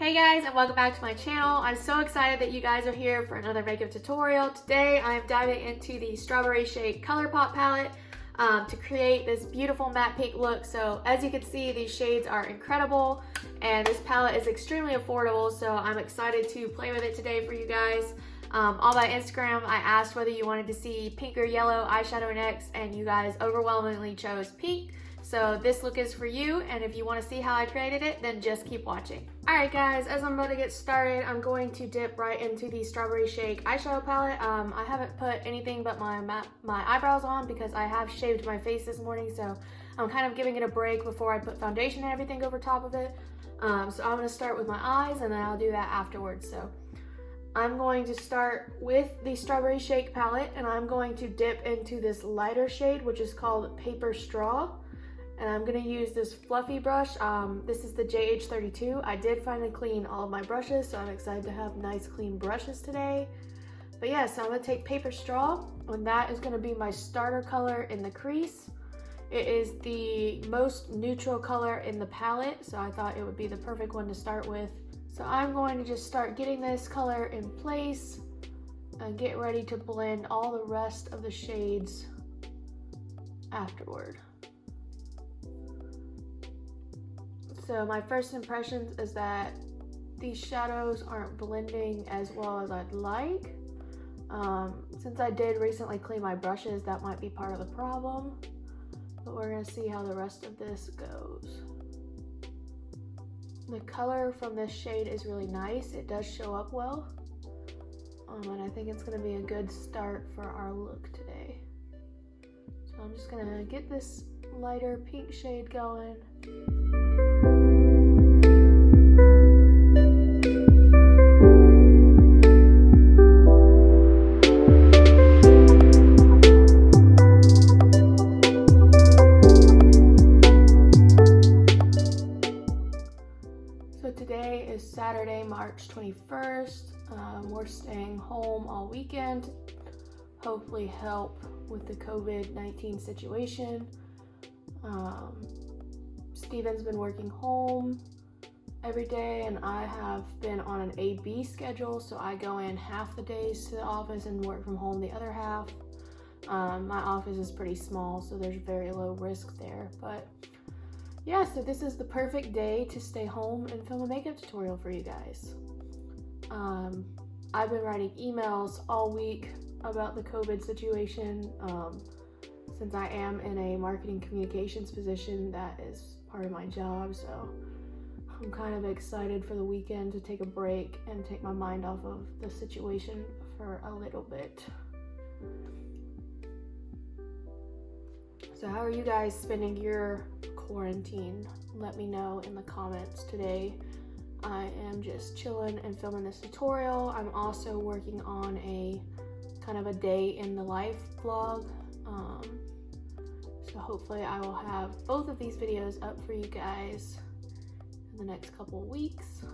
Hey guys, and welcome back to my channel. I'm so excited that you guys are here for another makeup tutorial. Today I am diving into the Strawberry Shake Colourpop palette to create this beautiful matte pink look. So as you can see, these shades are incredible and this palette is extremely affordable, so I'm excited to play with it today for you guys. On my Instagram, I asked whether you wanted to see pink or yellow eyeshadow next, and you guys overwhelmingly chose pink. So this look is for you, and if you want to see how I created it, then just keep watching. Alright guys, as I'm about to get started, I'm going to dip right into the Strawberry Shake eyeshadow palette. I haven't put anything but my eyebrows on because I have shaved my face this morning, so I'm kind of giving it a break before I put foundation and everything over top of it. So I'm going to start with my eyes, and then I'll do that afterwards. So I'm going to start with the Strawberry Shake palette, and I'm going to dip into this lighter shade, which is called Paper Straw. And I'm going to use this fluffy brush. This is the JH32. I did finally clean all of my brushes, so I'm excited to have nice clean brushes today. But yeah, so I'm going to take Paper Straw, and that is going to be my starter color in the crease. It is the most neutral color in the palette, so I thought it would be the perfect one to start with. So I'm going to just start getting this color in place and get ready to blend all the rest of the shades afterward. So my first impressions is that these shadows aren't blending as well as I'd like. Since I did recently clean my brushes, that might be part of the problem. But we're gonna see how the rest of this goes. The color from this shade is really nice. It does show up well. And I think it's gonna be a good start for our look today. So I'm just gonna get this lighter pink shade going. Today is Saturday, March 21st. We're staying home all weekend, hopefully help with the COVID-19 situation. Steven's been working home every day, and I have been on an A-B schedule, so I go in half the days to the office and work from home the other half. My office is pretty small, so there's very low risk there, but yeah, so this is the perfect day to stay home and film a makeup tutorial for you guys. I've been writing emails all week about the COVID situation. Since I am in a marketing communications position, that is part of my job, so I'm kind of excited for the weekend to take a break and take my mind off of the situation for a little bit. So how are you guys spending your quarantine? Let me know in the comments. Today I am just chilling and filming this tutorial. I'm also working on a kind of a day in the life vlog, so hopefully I will have both of these videos up for you guys in the next couple weeks.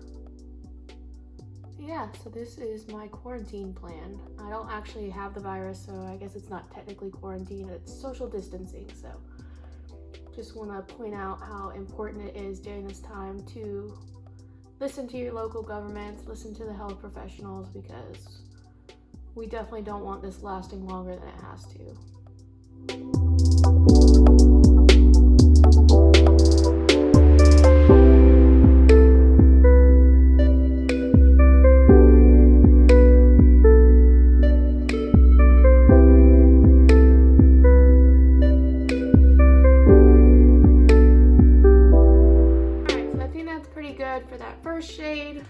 Yeah, so this is my quarantine plan. I don't actually have the virus, so I guess it's not technically quarantine, it's social distancing. So just want to point out how important it is during this time to listen to your local governments, listen to the health professionals, because we definitely don't want this lasting longer than it has to. For that first shade.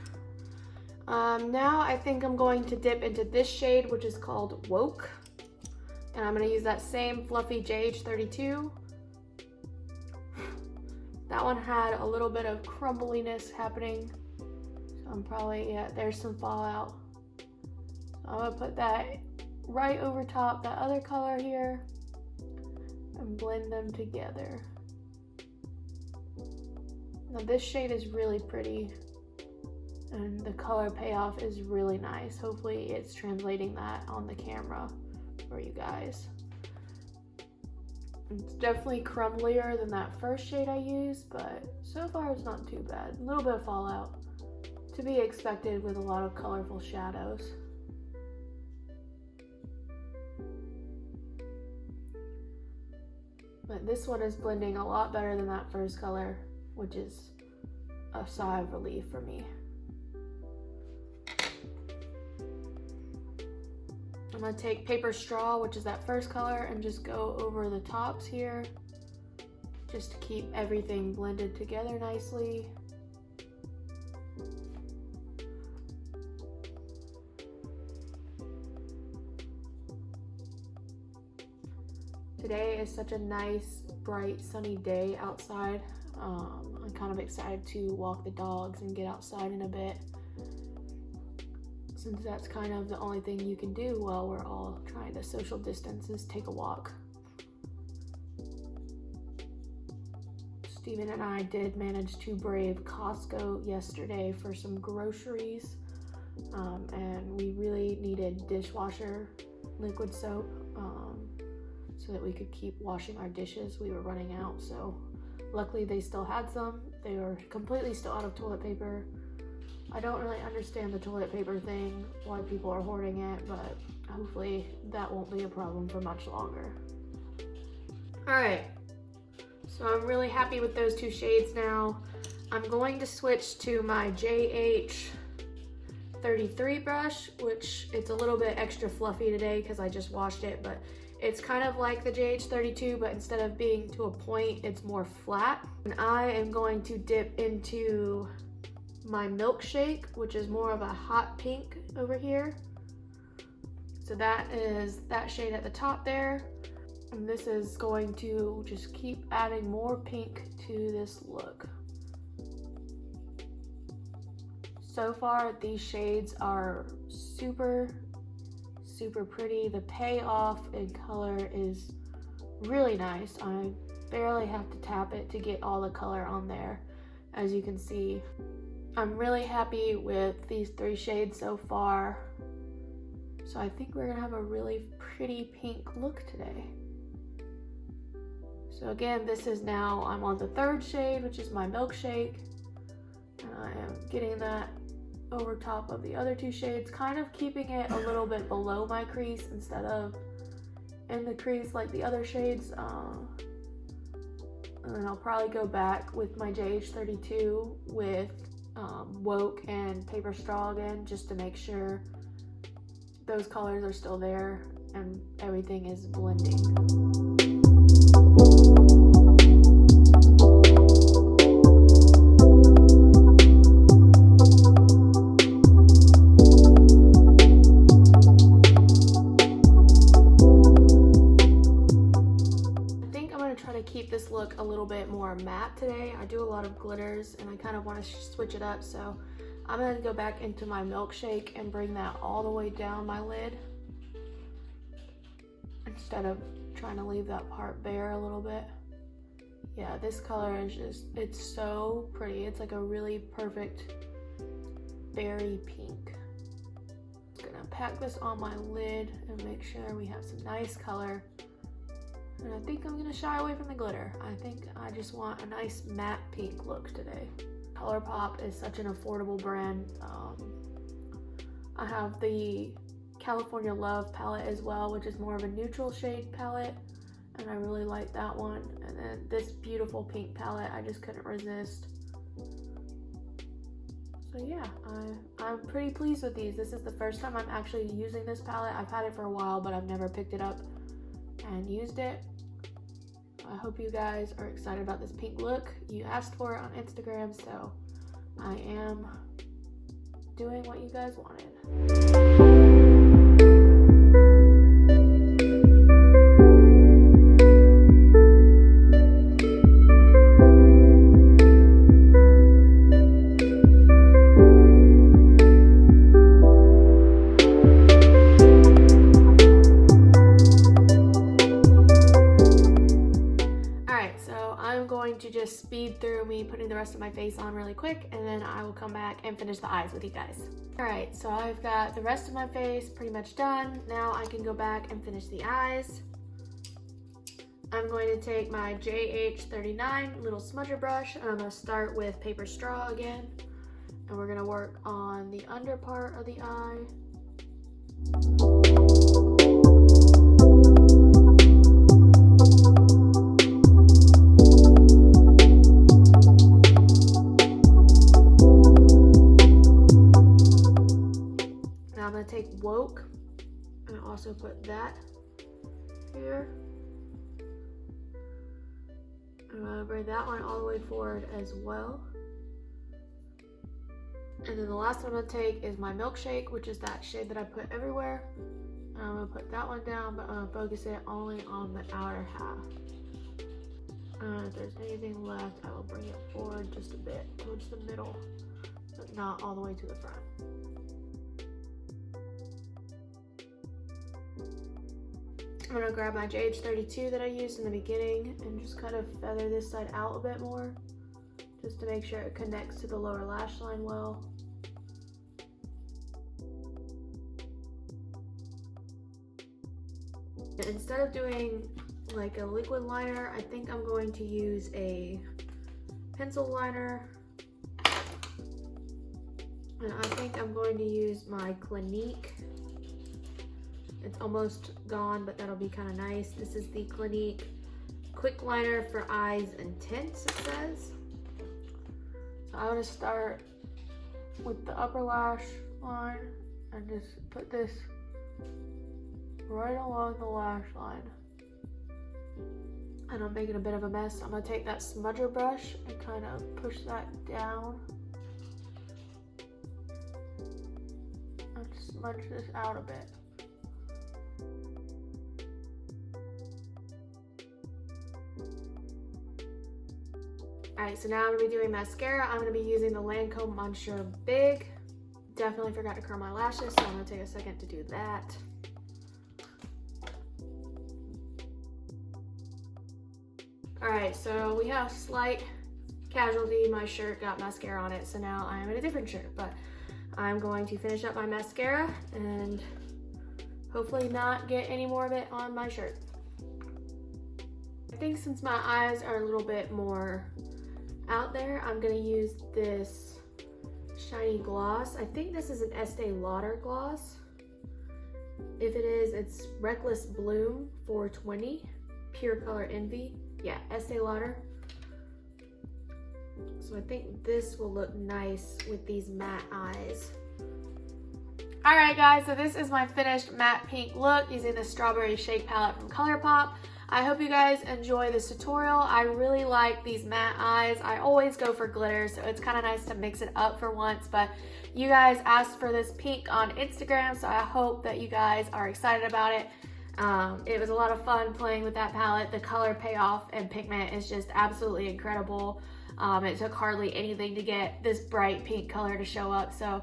Now I think I'm going to dip into this shade, which is called Woke, and I'm going to use that same fluffy JH32. That one had a little bit of crumbliness happening, so I'm probably, yeah, there's some fallout. So I'm going to put that right over top that other color here and blend them together. Now this shade is really pretty, and the color payoff is really nice. Hopefully it's translating that on the camera for you guys. It's definitely crumblier than that first shade I used, but so far it's not too bad. A little bit of fallout. to be expected with a lot of colorful shadows. But this one is blending a lot better than that first color, which is a sigh of relief for me. I'm gonna take Paper Straw, which is that first color, and just go over the tops here, just to keep everything blended together nicely. Today is such a nice, bright, sunny day outside. I'm kind of excited to walk the dogs and get outside in a bit, since that's kind of the only thing you can do while we're all trying to social distance is take a walk. Steven and I did manage to brave Costco yesterday for some groceries, and we really needed dishwasher liquid soap so that we could keep washing our dishes. We were running out, so luckily they still had some. They were completely still out of toilet paper. I don't really understand the toilet paper thing, why people are hoarding it, but hopefully that won't be a problem for much longer. All right, so I'm really happy with those two shades now. I'm going to switch to my JH33 brush, which it's a little bit extra fluffy today because I just washed it, but it's kind of like the JH32, but instead of being to a point, it's more flat. And I am going to dip into my Milkshake, which is more of a hot pink over here. So that is that shade at the top there. And this is going to just keep adding more pink to this look. So far, these shades are super pretty. The payoff in color is really nice. I barely have to tap it to get all the color on there, as you can see. I'm really happy with these three shades so far. So I think we're gonna have a really pretty pink look today. So again, this is now, I'm on the third shade, which is my Milkshake. And I am getting that over top of the other two shades, kind of keeping it a little bit below my crease instead of in the crease like the other shades. And then I'll probably go back with my JH32 with Woke and Paper Straw again, just to make sure those colors are still there and everything is blending. Keep this look a little bit more matte today. I do a lot of glitters and I kind of want to switch it up, so I'm going to go back into my Milkshake and bring that all the way down my lid instead of trying to leave that part bare a little bit. Yeah, this color is just, it's so pretty. It's like a really perfect berry pink. I'm gonna pack this on my lid and make sure we have some nice color. And I think I'm gonna shy away from the glitter. I think I just want a nice matte pink look today. Colourpop is such an affordable brand. I have the California Love palette as well, which is more of a neutral shade palette, and I really like that one. And then this beautiful pink palette, I just couldn't resist. So yeah, I'm pretty pleased with these. This is the first time I'm actually using this palette. I've had it for a while, but I've never picked it up and used it. I hope you guys are excited about this pink look. You asked for it on Instagram, so I am doing what you guys wanted. Just speed through me putting the rest of my face on really quick, and then I will come back and finish the eyes with you guys. All right, so I've got the rest of my face pretty much done. Now I can go back and finish the eyes. I'm going to take my JH39 little smudger brush, and I'm going to start with Paper Straw again. And we're gonna work on the under part of the eye. Now I'm gonna take Woke and also put that here. I'm gonna bring that one all the way forward as well. And then the last one I'm gonna take is my Milkshake, which is that shade that I put everywhere. And I'm gonna put that one down, but I'm gonna focus it only on the outer half. And if there's anything left, I will bring it forward just a bit towards the middle, but not all the way to the front. I'm gonna grab my JH32 that I used in the beginning and just kind of feather this side out a bit more, just to make sure it connects to the lower lash line well. Instead of doing like a liquid liner, I think I'm going to use a pencil liner. And I think I'm going to use my Clinique. It's almost gone, but that'll be kind of nice. This is the Clinique Quick Liner for Eyes and Tints, it says. So I'm gonna start with the upper lash line and just put this right along the lash line. And I'm making a bit of a mess. I'm gonna take that smudger brush and kind of push that down. And smudge this out a bit. Alright, so now I'm going to be doing mascara. I'm going to be using the Lancome Monsieur Big. Definitely forgot to curl my lashes, so I'm going to take a second to do that. Alright, so we have slight casualty. My shirt got mascara on it, so now I'm in a different shirt. But I'm going to finish up my mascara and hopefully not get any more of it on my shirt. I think since my eyes are a little bit more out there, I'm gonna use this shiny gloss. I think this is an Estee Lauder gloss. If it is, it's Reckless Bloom 420, Pure Color Envy. Yeah, Estee Lauder. So I think this will look nice with these matte eyes. Alright guys, so this is my finished matte pink look using the Strawberry Shake palette from Colourpop. I hope you guys enjoy this tutorial. I really like these matte eyes. I always go for glitter, so it's kind of nice to mix it up for once, but you guys asked for this pink on Instagram, so I hope that you guys are excited about it. It was a lot of fun playing with that palette. The color payoff and pigment is just absolutely incredible. It took hardly anything to get this bright pink color to show up, so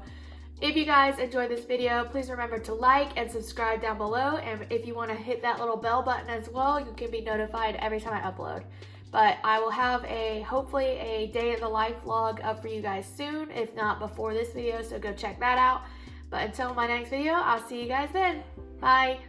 if you guys enjoyed this video, please remember to like and subscribe down below. And if you want to hit that little bell button as well, you can be notified every time I upload. But I will have hopefully a day in the life vlog up for you guys soon, if not before this video, so go check that out. But until my next video, I'll see you guys then. Bye.